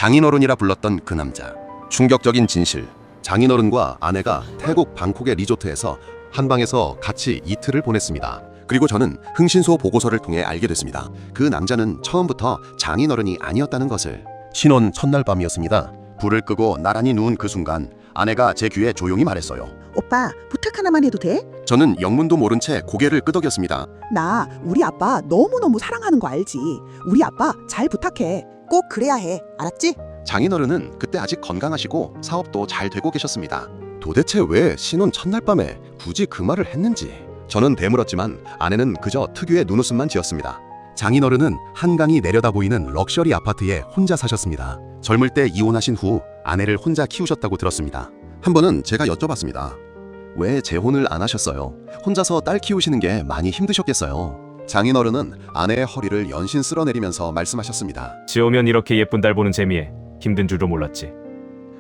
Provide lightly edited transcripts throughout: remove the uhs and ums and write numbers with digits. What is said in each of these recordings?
장인어른이라 불렀던 그 남자. 충격적인 진실. 장인어른과 아내가 태국 방콕의 리조트에서 한 방에서 같이 이틀을 보냈습니다. 그리고 저는 흥신소 보고서를 통해 알게 됐습니다. 그 남자는 처음부터 장인어른이 아니었다는 것을. 신혼 첫날 밤이었습니다. 불을 끄고 나란히 누운 그 순간 아내가 제 귀에 조용히 말했어요. 오빠, 부탁 하나만 해도 돼? 저는 영문도 모른 채 고개를 끄덕였습니다. 나 우리 아빠 너무너무 사랑하는 거 알지? 우리 아빠 잘 부탁해. 꼭 그래야 해. 알았지? 장인어른은 그때 아직 건강하시고 사업도 잘 되고 계셨습니다. 도대체 왜 신혼 첫날 밤에 굳이 그 말을 했는지 저는 되물었지만 아내는 그저 특유의 눈웃음만 지었습니다. 장인어른은 한강이 내려다 보이는 럭셔리 아파트에 혼자 사셨습니다. 젊을 때 이혼하신 후 아내를 혼자 키우셨다고 들었습니다. 한 번은 제가 여쭤봤습니다. 왜 재혼을 안 하셨어요? 혼자서 딸 키우시는 게 많이 힘드셨겠어요. 장인어른은 아내의 허리를 연신 쓸어내리면서 말씀하셨습니다. 지오면 이렇게 예쁜 딸 보는 재미에 힘든 줄도 몰랐지.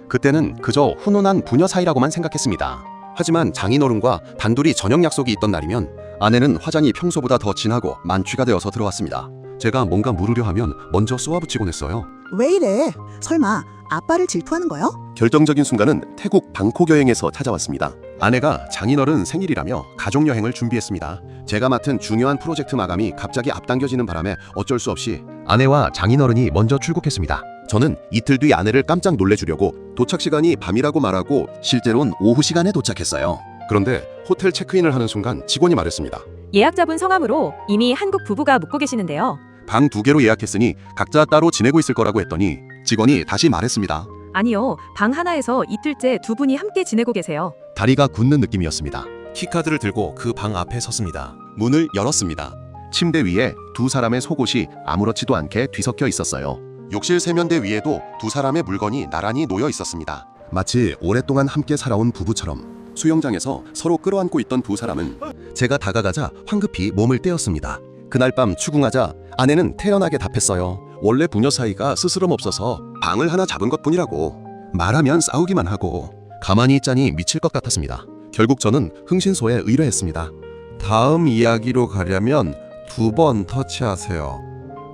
그때는 그저 훈훈한 부녀 사이라고만 생각했습니다. 하지만 장인어른과 단둘이 저녁 약속이 있던 날이면 아내는 화장이 평소보다 더 진하고 만취가 되어서 들어왔습니다. 제가 뭔가 물으려 하면 먼저 쏘아붙이곤 했어요. 왜 이래? 설마 아빠를 질투하는 거야? 결정적인 순간은 태국 방콕 여행에서 찾아왔습니다. 아내가 장인어른 생일이라며 가족여행을 준비했습니다. 제가 맡은 중요한 프로젝트 마감이 갑자기 앞당겨지는 바람에 어쩔 수 없이 아내와 장인어른이 먼저 출국했습니다. 저는 이틀 뒤 아내를 깜짝 놀래주려고 도착 시간이 밤이라고 말하고 실제로는 오후 시간에 도착했어요. 그런데 호텔 체크인을 하는 순간 직원이 말했습니다. 예약자분 성함으로 이미 한국 부부가 묵고 계시는데요. 방 2개로 예약했으니 각자 따로 지내고 있을 거라고 했더니 직원이 다시 말했습니다. 아니요, 방 하나에서 이틀째 두 분이 함께 지내고 계세요. 다리가 굳는 느낌이었습니다. 키카드를 들고 그 방 앞에 섰습니다. 문을 열었습니다. 침대 위에 두 사람의 속옷이 아무렇지도 않게 뒤섞여 있었어요. 욕실 세면대 위에도 두 사람의 물건이 나란히 놓여 있었습니다. 마치 오랫동안 함께 살아온 부부처럼. 수영장에서 서로 끌어안고 있던 두 사람은 제가 다가가자 황급히 몸을 떼었습니다. 그날 밤 추궁하자 아내는 태연하게 답했어요. 원래 부녀 사이가 스스럼 없어서 방을 하나 잡은 것뿐이라고. 말하면 싸우기만 하고. 가만히 있자니 미칠 것 같았습니다. 결국 저는 흥신소에 의뢰했습니다. 다음 이야기로 가려면 2번 터치하세요.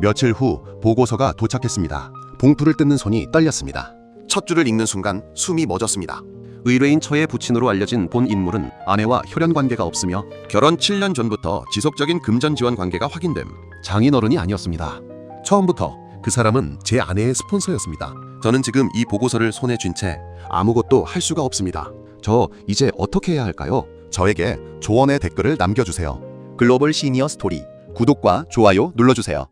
며칠 후 보고서가 도착했습니다. 봉투를 뜯는 손이 떨렸습니다. 첫 줄을 읽는 순간 숨이 멎었습니다. 의뢰인 처의 부친으로 알려진 본 인물은 아내와 혈연 관계가 없으며 결혼 7년 전부터 지속적인 금전 지원 관계가 확인됨. 장인어른이 아니었습니다. 처음부터 그 사람은 제 아내의 스폰서였습니다. 저는 지금 이 보고서를 손에 쥔 채 아무것도 할 수가 없습니다. 저 이제 어떻게 해야 할까요? 저에게 조언의 댓글을 남겨주세요. 글로벌 시니어 스토리 구독과 좋아요 눌러주세요.